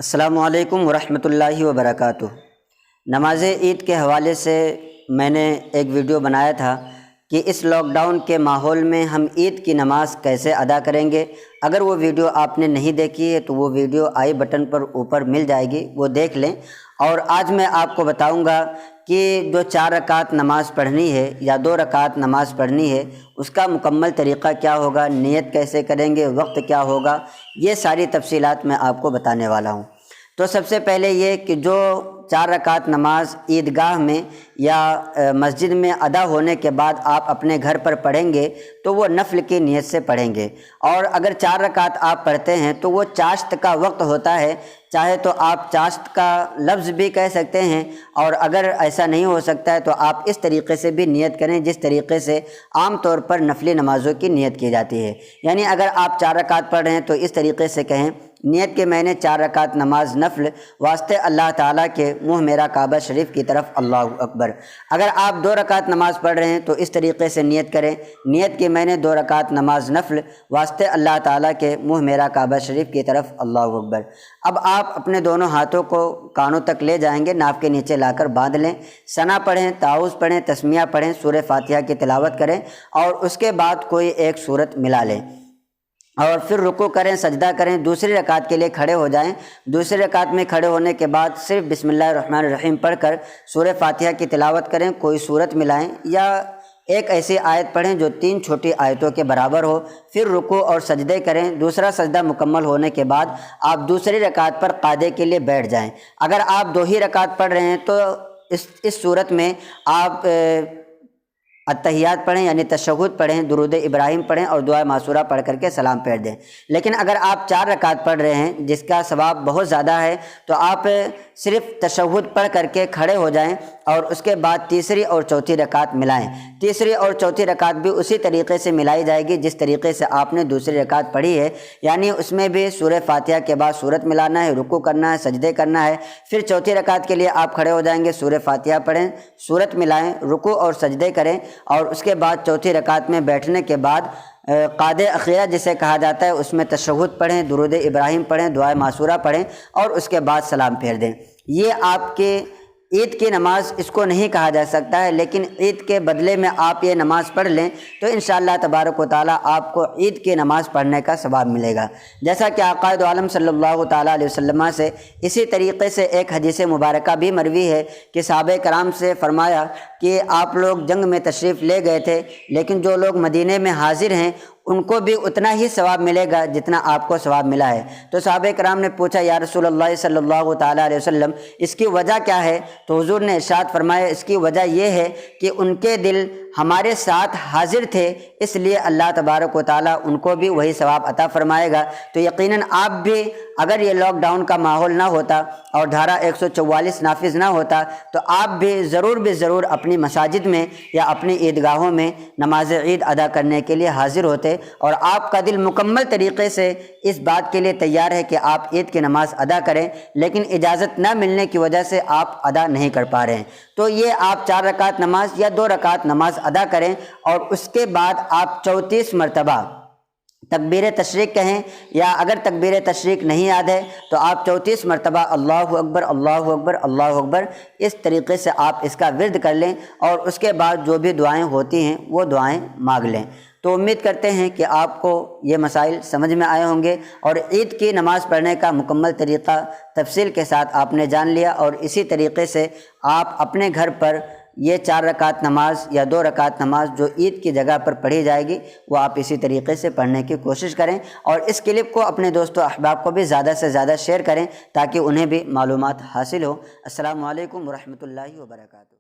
السلام علیکم ورحمۃ اللہ وبرکاتہ۔ نماز عید کے حوالے سے میں نے ایک ویڈیو بنایا تھا کہ اس لاک ڈاؤن کے ماحول میں ہم عید کی نماز کیسے ادا کریں گے۔ اگر وہ ویڈیو آپ نے نہیں دیکھی ہے تو وہ ویڈیو آئی بٹن پر اوپر مل جائے گی، وہ دیکھ لیں۔ اور آج میں آپ کو بتاؤں گا کہ جو 4 رکعت نماز پڑھنی ہے یا 2 رکعت نماز پڑھنی ہے، اس کا مکمل طریقہ کیا ہوگا، نیت کیسے کریں گے، وقت کیا ہوگا، یہ ساری تفصیلات میں آپ کو بتانے والا ہوں۔ تو سب سے پہلے یہ کہ جو 4 رکعت نماز عیدگاہ میں یا مسجد میں ادا ہونے کے بعد آپ اپنے گھر پر پڑھیں گے تو وہ نفل کی نیت سے پڑھیں گے، اور اگر 4 رکعت آپ پڑھتے ہیں تو وہ چاشت کا وقت ہوتا ہے، چاہے تو آپ چاشت کا لفظ بھی کہہ سکتے ہیں، اور اگر ایسا نہیں ہو سکتا ہے تو آپ اس طریقے سے بھی نیت کریں جس طریقے سے عام طور پر نفلی نمازوں کی نیت کی جاتی ہے۔ یعنی اگر آپ 4 رکعت پڑھ رہے ہیں تو اس طریقے سے کہیں نیت کہ میں نے 4 رکعت نماز نفل واسطے اللہ تعالیٰ کے منہ میرا کعبہ شریف کی طرف اللہ اکبر۔ اگر آپ 2 رکعت نماز پڑھ رہے ہیں تو اس طریقے سے نیت کریں، نیت کہ میں نے 2 رکعت نماز نفل واسطے اللہ تعالیٰ کے منہ میرا کعبہ شریف کی طرف اللہ اکبر۔ اب آپ اپنے دونوں ہاتھوں کو کانوں تک لے جائیں گے، ناف کے نیچے لا کر باندھ لیں، ثنا پڑھیں، تعوذ پڑھیں، تسمیہ پڑھیں، سورہ فاتحہ کی تلاوت کریں، اور اس کے بعد کوئی ایک سورت ملا لیں، اور پھر رکوع کریں، سجدہ کریں، دوسری رکعت کے لیے کھڑے ہو جائیں۔ دوسری رکعت میں کھڑے ہونے کے بعد صرف بسم اللہ الرحمن الرحیم پڑھ کر سورہ فاتحہ کی تلاوت کریں، کوئی سورت ملائیں یا ایک ایسی آیت پڑھیں جو 3 چھوٹی آیتوں کے برابر ہو، پھر رکوع اور سجدے کریں۔ دوسرا سجدہ مکمل ہونے کے بعد آپ دوسری رکعت پر قعدے کے لیے بیٹھ جائیں۔ اگر آپ 2 ہی رکعت پڑھ رہے ہیں تو اس صورت میں آپ اتحیات پڑھیں، یعنی تشہد پڑھیں، درود ابراہیم پڑھیں اور دعا معصورہ پڑھ کر کے سلام پھیر دیں۔ لیکن اگر آپ 4 رکعت پڑھ رہے ہیں جس کا ثواب بہت زیادہ ہے تو آپ صرف تشہد پڑھ کر کے کھڑے ہو جائیں، اور اس کے بعد تیسری اور چوتھی رکعت ملائیں۔ تیسری اور چوتھی رکعت بھی اسی طریقے سے ملائی جائے گی جس طریقے سے آپ نے دوسری رکعت پڑھی ہے، یعنی اس میں بھی سورہ فاتحہ کے بعد سورت ملانا ہے، رکوع کرنا ہے، سجدے کرنا ہے۔ پھر چوتھی رکعت کے لیے آپ کھڑے ہو جائیں گے، سورہ فاتحہ پڑھیں، سورت ملائیں، رکوع اور سجدے کریں، اور اس کے بعد چوتھی رکعت میں بیٹھنے کے بعد قعدہ اخیرہ جسے کہا جاتا ہے اس میں تشہد پڑھیں، درود ابراہیم پڑھیں، دعا معصورہ پڑھیں، اور اس کے بعد سلام پھیر دیں۔ یہ آپ کے عید کی نماز اس کو نہیں کہا جا سکتا ہے، لیکن عید کے بدلے میں آپ یہ نماز پڑھ لیں تو انشاءاللہ تبارک و تعالیٰ آپ کو عید کی نماز پڑھنے کا ثواب ملے گا۔ جیسا کہ آقا دو عالم صلی اللہ تعالیٰ علیہ وسلم سے اسی طریقے سے ایک حدیث مبارکہ بھی مروی ہے کہ صحابہ کرام سے فرمایا کہ آپ لوگ جنگ میں تشریف لے گئے تھے، لیکن جو لوگ مدینے میں حاضر ہیں ان کو بھی اتنا ہی ثواب ملے گا جتنا آپ کو ثواب ملا ہے۔ تو صحابہ کرام نے پوچھا یا رسول اللہ صلی اللہ تعالیٰ علیہ وسلم اس کی وجہ کیا ہے؟ تو حضور نے ارشاد فرمایا اس کی وجہ یہ ہے کہ ان کے دل ہمارے ساتھ حاضر تھے، اس لیے اللہ تبارک و تعالیٰ ان کو بھی وہی ثواب عطا فرمائے گا۔ تو یقیناً آپ بھی اگر یہ لاک ڈاؤن کا ماحول نہ ہوتا اور دھارا 144 نافذ نہ ہوتا تو آپ بھی ضرور اپنی مساجد میں یا اپنی عیدگاہوں میں نماز عید ادا کرنے کے لیے حاضر ہوتے، اور آپ کا دل مکمل طریقے سے اس بات کے لیے تیار ہے کہ آپ عید کی نماز ادا کریں، لیکن اجازت نہ ملنے کی وجہ سے آپ ادا نہیں کر پا رہے ہیں۔ تو یہ آپ 4 رکعت نماز یا 2 رکعت نماز ادا کریں، اور اس کے بعد آپ 34 مرتبہ تکبیر تشریق کہیں، یا اگر تکبیر تشریق نہیں یاد ہے تو آپ 34 مرتبہ اللہ اکبر اللہ اکبر اللہ اکبر، اس طریقے سے آپ اس کا ورد کر لیں، اور اس کے بعد جو بھی دعائیں ہوتی ہیں وہ دعائیں مانگ لیں۔ تو امید کرتے ہیں کہ آپ کو یہ مسائل سمجھ میں آئے ہوں گے، اور عید کی نماز پڑھنے کا مکمل طریقہ تفصیل کے ساتھ آپ نے جان لیا، اور اسی طریقے سے آپ اپنے گھر پر یہ 4 رکعت نماز یا 2 رکعت نماز جو عید کی جگہ پر پڑھی جائے گی وہ آپ اسی طریقے سے پڑھنے کی کوشش کریں، اور اس کلپ کو اپنے دوستوں احباب کو بھی زیادہ سے زیادہ شیئر کریں تاکہ انہیں بھی معلومات حاصل ہو۔ السلام علیکم ورحمۃ اللہ وبرکاتہ۔